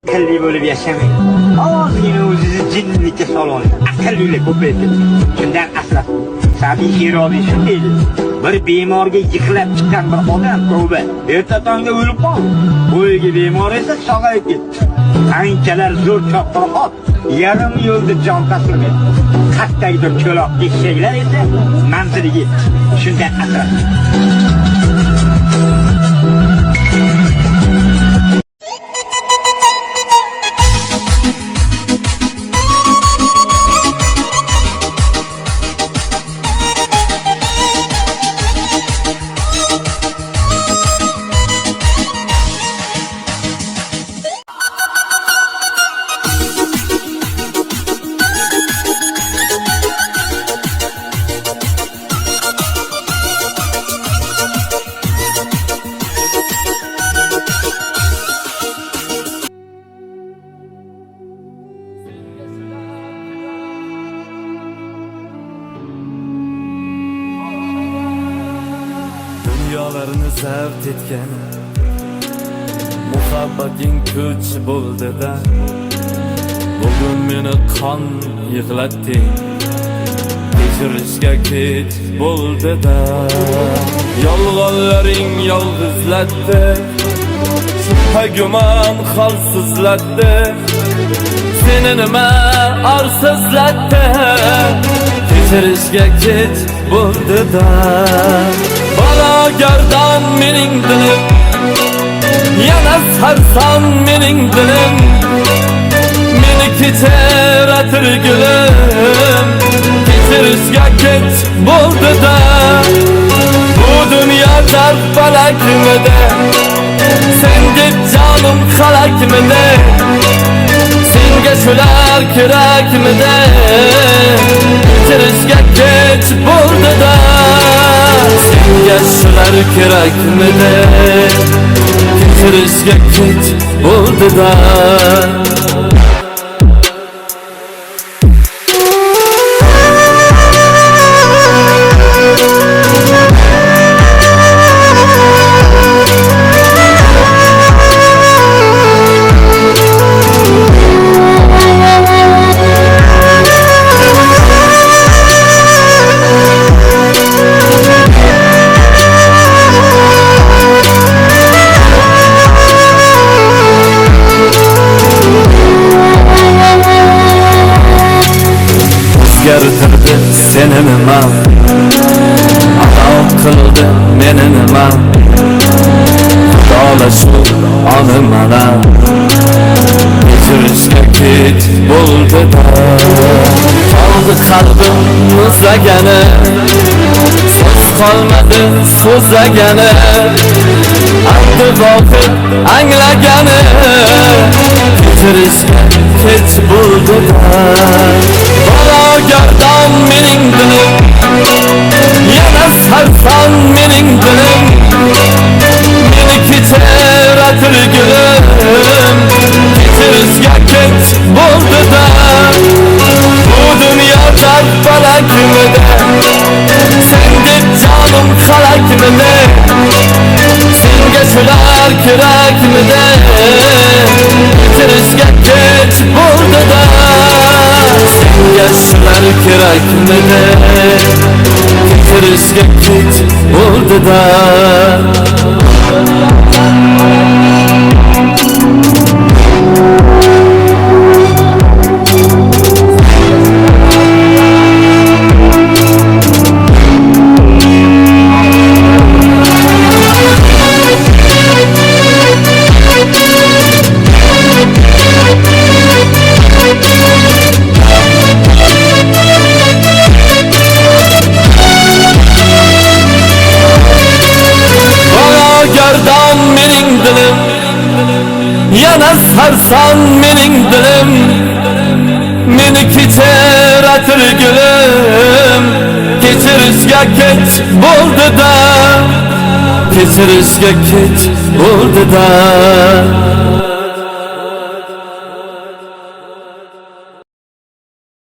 Akıllı bo'lib yashamang. Ozgina o'zingizni jinnilikka solib, aqllilik ko'paytirib. Shundan asrab, Sabiy Hirobiy shunday dedi. Bir bemorga yiqilib chiqqan bir odam tavba, erta tongda o'lib qoldi. Bo'yiga bemor esa sog'ayib ketdi. Qanchalar zo'r chopqirqoq, yarim yo'lda jon taslim etdi. Qatdaydir cho'loq eshaklar esa manziliga yetdi. Shundan asrab. Dünyalarını zabt etken muhabbating kuch bo'ldi-da. Bugun meni qon yig'latding, kechirishga kech bo'ldi-da. Yolg'onlaring yolg'izlatdi, shubha gumon holsizlatdi. Seni nima arsizlatdi, kechirishga kech bo'ldi-da. Balagardan mening dilim, yana sarson mening dilim. Meni kechiratir gulim, kechirishga kech bo'ldi-da. Bu dunyo dard falakmidi, senga jonim halakmidi. Senga shular kerakmidi, kechirishga kech bo'ldi-da. Senga shular kerakmidi, kechirishga kech bo'ldi-da. O'zgartirdi seni nima, ato qildi meni nima. Xudolashuv oni mana, kechirishga kech bo'ldi-da. Qoldi qalbim muzlagani, so'z qolmadi so'zlagani. Abdi voqit anglagani, kechirishga kech bo'ldi-da. Balagardan mening dilim, yana sarson mening dilim. Meni kechiratir gulim, kechirishga kech bo'ldi-da. Bu dunyo dard falakmidi, senga jonim halakmidi. Senga shular kerakmidi, kechirishga kech bo'ldi-da. Senga shular kerakmidi, kechirishga kech bo'ldi-da. Balagardan mening dilim, yana sarson mening dilim. Meni kechiratir gulim, kechirishga kech bo'ldi-da. Kechirishga kech bo'ldi-da.